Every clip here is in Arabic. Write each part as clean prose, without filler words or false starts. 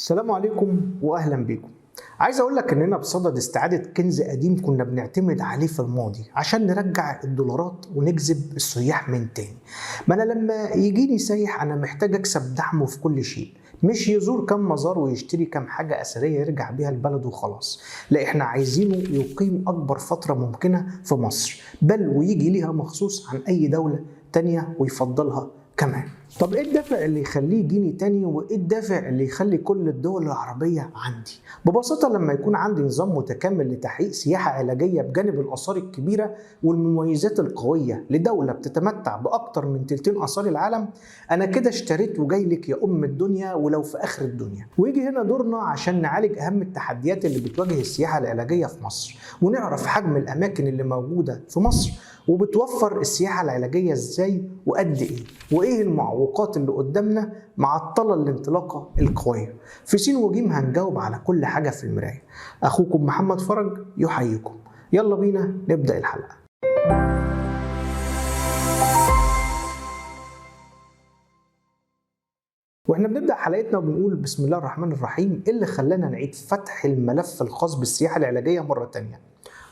السلام عليكم واهلا بيكم. عايز اقول لك اننا بصدد استعادة كنز قديم كنا بنعتمد عليه في الماضي عشان نرجع الدولارات ونجذب السياح من تاني. ما انا لما يجيني سايح انا محتاج اكسب دعمه في كل شيء، مش يزور كم مزار ويشتري كم حاجة أثرية يرجع بيها البلد وخلاص. لا، احنا عايزينه يقيم أكبر فترة ممكنة في مصر، بل ويجي ليها مخصوص عن أي دولة تانية ويفضلها كمان. طب ايه الدافع اللي يخليه يجيني تاني، وايه الدافع اللي يخلي كل الدول العربية عندي؟ ببساطة لما يكون عندي نظام متكامل لتحقيق سياحة علاجية بجانب الآثار الكبيرة والمميزات القوية لدولة بتتمتع بأكتر من تلتين آثار العالم، أنا كده اشتريت وجاي لك يا أم الدنيا ولو في آخر الدنيا. ويجي هنا دورنا عشان نعالج أهم التحديات اللي بتواجه السياحة العلاجية في مصر، ونعرف حجم الأماكن اللي موجودة في مصر وبتوفر السياحة العلاجية ازاي وقد ايه، وايه المعوقات اللي قدامنا معطلة الانطلاقة القوية. في سين وجيم هنجاوب على كل حاجة في المراية. اخوكم محمد فرج يحييكم. يلا بينا نبدأ الحلقة. واحنا بنبدأ حلقتنا وبنقول بسم الله الرحمن الرحيم. اللي خلانا نعيد فتح الملف الخاص بالسياحة العلاجية مرة تانية.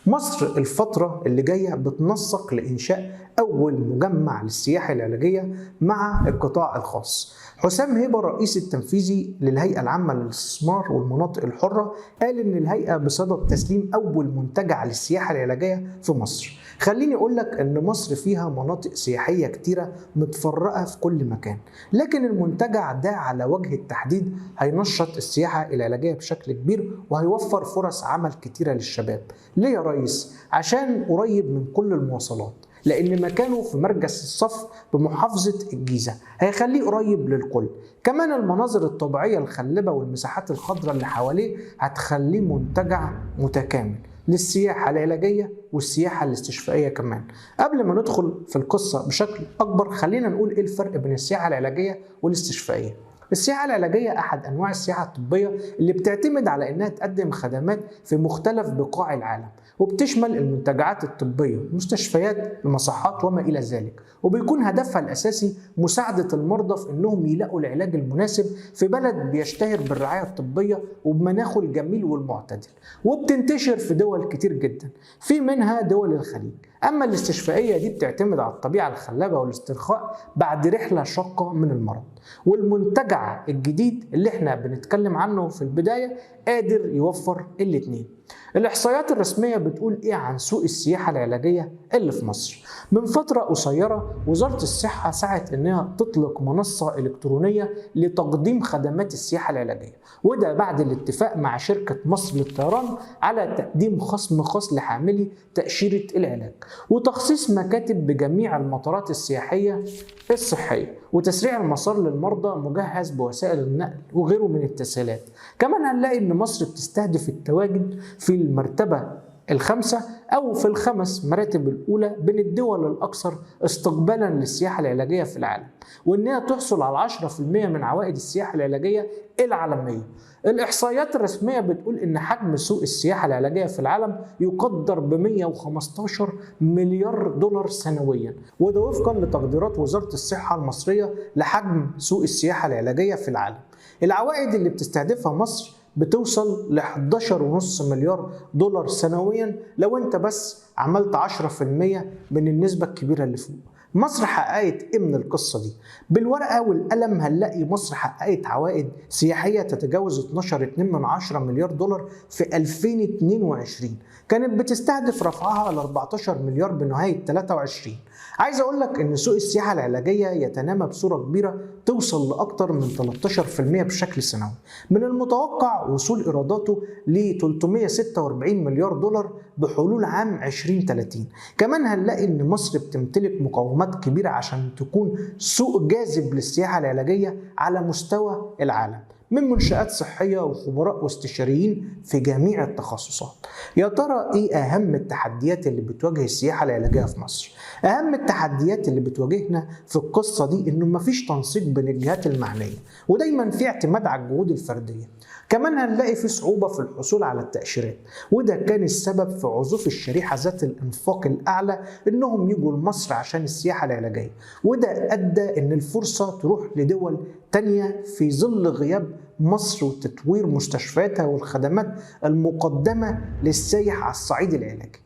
مصر الفترة اللي جاية بتنسق لإنشاء أول مجمع للسياحة العلاجية مع القطاع الخاص. حسام هيبة الرئيس التنفيذي للهيئة العامة للاستثمار والمناطق الحرة قال إن الهيئة بصدد تسليم أول منتجع للسياحة العلاجية في مصر. خليني أقول لك إن مصر فيها مناطق سياحية كتيرة متفرقة في كل مكان، لكن المنتجع ده على وجه التحديد هينشط السياحة العلاجية بشكل كبير وهيوفر فرص عمل كتيرة للشباب. ليه يا ريس؟ عشان قريب من كل المواصلات، لأن مكانه في مركز الصف بمحافظة الجيزة هيخليه قريب للكل. كمان المناظر الطبيعية الخلبة والمساحات الخضراء اللي حواليه هتخليه منتجع متكامل للسياحة العلاجية والسياحة الاستشفائية كمان. قبل ما ندخل في القصة بشكل أكبر خلينا نقول إيه الفرق بين السياحة العلاجية والاستشفائية. السياحة العلاجية أحد أنواع السياحة الطبية اللي بتعتمد على إنها تقدم خدمات في مختلف بقاع العالم، وبتشمل المنتجعات الطبية، المستشفيات، المصحات وما إلى ذلك، وبيكون هدفها الأساسي مساعدة المرضى في إنهم يلاقوا العلاج المناسب في بلد بيشتهر بالرعاية الطبية وبمناخه الجميل والمعتدل، وبتنتشر في دول كتير جدا، في منها دول الخليج. أما الاستشفائية دي بتعتمد على الطبيعة الخلابة والاسترخاء بعد رحلة شاقة من المرض. والمنتجع الجديد اللي احنا بنتكلم عنه في البداية قادر يوفر الاتنين. الإحصائيات الرسمية بتقول إيه عن سوق السياحة العلاجية اللي في مصر؟ من فترة قصيرة وزارة الصحة سعت إنها تطلق منصة إلكترونية لتقديم خدمات السياحة العلاجية، وده بعد الاتفاق مع شركة مصر للطيران على تقديم خصم خاص لحاملي تأشيرة العلاج، وتخصيص مكاتب بجميع المطارات السياحية الصحية، وتسريع المسار للمرضى مجهز بوسائل النقل وغيره من التسهيلات. كمان هنلاقي إن مصر بتستهدف التواجد في المرتبة الخامسة أو في الخمس مراتب الأولى بين الدول الأكثر استقبالا للسياحة العلاجية في العالم، وإنها تحصل على 10% من عوائد السياحة العلاجية العالمية. الإحصائيات الرسمية بتقول إن حجم سوق السياحة العلاجية في العالم يقدر ب 115 مليار دولار سنويا، وده وفقا لتقديرات وزارة الصحة المصرية لحجم سوق السياحة العلاجية في العالم. العوائد اللي بتستهدفها مصر بتوصل ل 11.5 مليار دولار سنويا لو انت بس عملت 10% من النسبة الكبيرة اللي فوق. مصر حققت ايه من القصة دي؟ بالورقة والقلم هنلاقي مصر حققت عوائد سياحية تتجاوز 12.2 مليار دولار في 2022، كانت بتستهدف رفعها ل 14 مليار بنهاية 23. عايز اقول لك ان سوق السياحة العلاجية يتنامى بصورة كبيرة توصل لأكثر من 13% بشكل سنوي. من المتوقع وصول إيراداته ل 346 مليار دولار بحلول عام 2030. كمان هنلاقي ان مصر بتمتلك مقومات كبيرة عشان تكون سوق جاذب للسياحة العلاجية على مستوى العالم، من منشآت صحية وخبراء واستشاريين في جميع التخصصات. يا ترى ايه اهم التحديات اللي بتواجه السياحة العلاجية في مصر؟ اهم التحديات اللي بتواجهنا في القصة دي انه مفيش تنسيق بين الجهات المعنية، ودايما في اعتماد على الجهود الفردية. كمان هنلاقي في صعوبة في الحصول على التأشيرات، وده كان السبب في عزوف الشريحة ذات الإنفاق الأعلى إنهم يجوا لمصر عشان السياحة العلاجية، وده أدى إن الفرصة تروح لدول تانية في ظل غياب مصر وتطوير مستشفياتها والخدمات المقدمة للسائح على الصعيد العلاجي.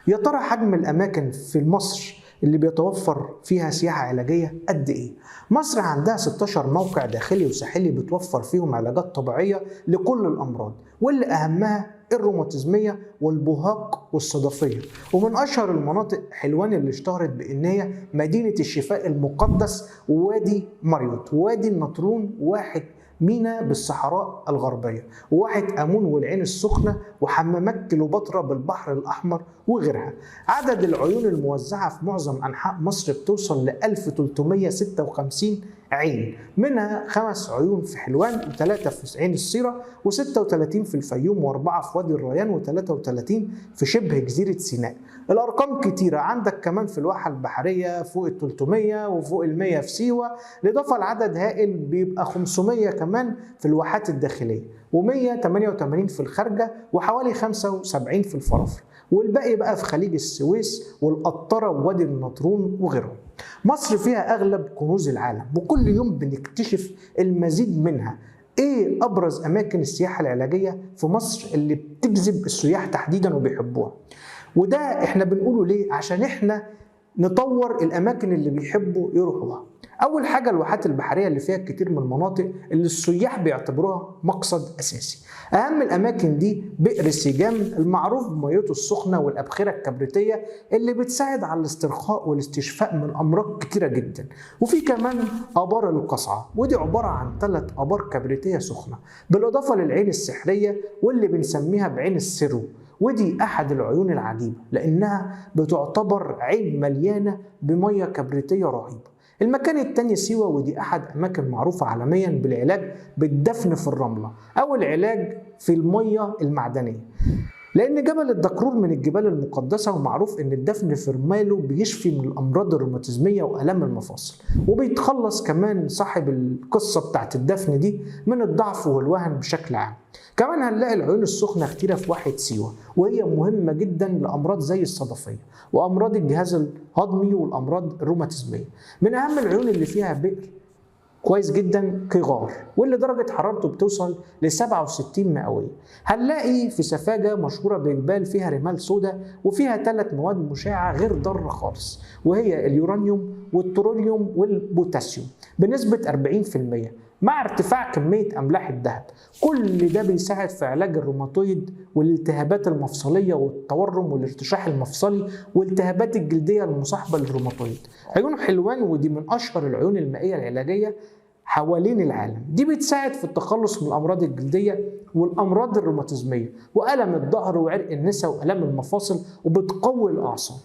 يا ترى حجم الأماكن في مصر اللي بيتوفر فيها سياحة علاجية قد إيه؟ مصر عندها 16 موقع داخلي وساحلي بتوفر فيهم علاجات طبيعية لكل الأمراض، واللي أهمها الروماتيزمية والبهاق والصدفية. ومن أشهر المناطق حلوان اللي اشتهرت بأن هي مدينة الشفاء المقدس، ووادي مريوط، ووادي النطرون، واحد مينا بالصحراء الغربية، وواحد أمون والعين السخنة، وحمامات كليوباترا بالبحر الأحمر وغيرها. عدد العيون الموزعة في معظم أنحاء مصر بتوصل ل 1356 عين، منها 5 عيون في حلوان، و3 في عين السيرة، و36 في الفيوم، و4 في وادي الريان، و33 في شبه جزيرة سيناء. الأرقام كتيرة. عندك كمان في الواحة البحرية فوق ال 300 وفوق ال 100 في سيوة، بالإضافة لعدد هائل بيبقى 500 كمان في الواحات الداخلية، و188 في الخارجة، وحوالي 75 في الفرافرة، والباقي بقى في خليج السويس والقطرة ووادي النطرون وغيرهم. مصر فيها أغلب كنوز العالم، وكل يوم بنكتشف المزيد منها. إيه أبرز أماكن السياحة العلاجية في مصر اللي بتجذب السياح تحديدا وبيحبوها؟ وده إحنا بنقوله ليه؟ عشان إحنا نطور الأماكن اللي بيحبوا يروحوها. أول حاجة الواحات البحرية اللي فيها كتير من المناطق اللي السياح بيعتبروها مقصد أساسي. أهم الأماكن دي بئر سيجام المعروف بميته السخنة والأبخرة الكبريتية اللي بتساعد على الاسترخاء والاستشفاء من أمراض كتيرة جدا. وفي كمان آبار القصعة، ودي عبارة عن 3 آبار كبريتية سخنة، بالإضافة للعين السحرية واللي بنسميها بعين السرو، ودي أحد العيون العجيبة لأنها بتعتبر عين مليانة بمية كبريتية رهيبة. المكان التاني سيوة، ودي أحد أماكن معروفة عالميا بالعلاج بالدفن في الرملة أو العلاج في المية المعدنية، لأن جبل الدكرور من الجبال المقدسة، ومعروف إن الدفن في رماله بيشفي من الأمراض الروماتيزمية وآلام المفاصل، وبيتخلص كمان صاحب القصة بتاعت الدفن دي من الضعف والوهن بشكل عام. كمان هنلاقي العيون السخنة كتيرة في واحة سيوة، وهي مهمة جدا لأمراض زي الصدفية وأمراض الجهاز الهضمي والأمراض الروماتيزمية. من أهم العيون اللي فيها بئر كويس جدا كغار، واللي درجة حرارته بتوصل ل 67 مئوية. هنلاقي في سفاجة مشهورة بجبال فيها رمال سوداء وفيها 3 مواد مشعة غير ضارة خالص، وهي اليورانيوم والتروليوم والبوتاسيوم بنسبة 40%، مع ارتفاع كمية أملاح الذهب. كل ده بيساعد في علاج الروماتويد والالتهابات المفصلية والتورم والارتشاح المفصلي والالتهابات الجلدية المصاحبة للروماتويد. عيون حلوان، ودي من أشهر العيون المائية العلاجية حوالين العالم، دي بتساعد في التخلص من الأمراض الجلدية والأمراض الروماتيزمية وألم الظهر وعرق النساء وألم المفاصل، وبتقوي الأعصاب.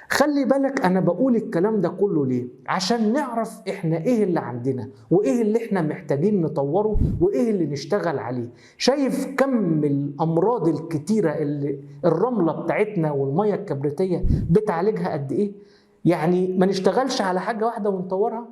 خلي بالك أنا بقول الكلام ده كله ليه؟ عشان نعرف إحنا إيه اللي عندنا وإيه اللي إحنا محتاجين نطوره وإيه اللي نشتغل عليه. شايف كم الأمراض الكتيرة اللي الرملة بتاعتنا والمية الكبريتية بتعالجها قد إيه؟ يعني ما نشتغلش على حاجة واحدة ونطورها؟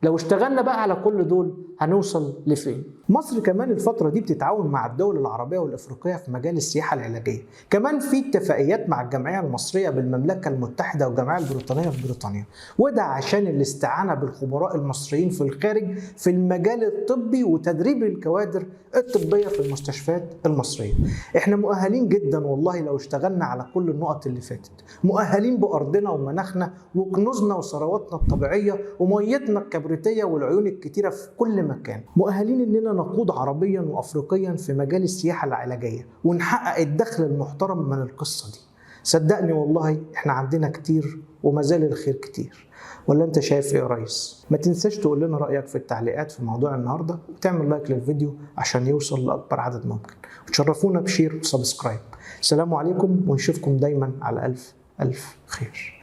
لو اشتغلنا بقى على كل دول هنوصل لفين؟ مصر كمان الفترة دي بتتعاون مع الدول العربية والأفريقية في مجال السياحة العلاجية. كمان في اتفاقيات مع الجمعية المصرية بالمملكة المتحدة والجمعية البريطانية في بريطانيا، وده عشان الاستعانة بالخبراء المصريين في الخارج في المجال الطبي وتدريب الكوادر الطبية في المستشفيات المصرية. احنا مؤهلين جدا والله لو اشتغلنا على كل النقط اللي فاتت، مؤهلين بأرضنا ومناخنا وكنوزنا وثرواتنا الطبيعية وميتنا الكبريتية والعيون الكتيرة في كل مكان، مؤهلين اننا نقود عربيا وافريقيا في مجال السياحة العلاجية ونحقق الدخل المحترم من القصة دي. صدقني والله احنا عندنا كتير وما زال الخير كتير. ولا انت شايف ايه يا ريس؟ ما تنساش تقول لنا رأيك في التعليقات في موضوع النهاردة، وتعمل لايك للفيديو عشان يوصل لأكبر عدد ممكن، وتشرفونا بشير وسبسكرايب. السلام عليكم، ونشوفكم دايما على ألف ألف خير.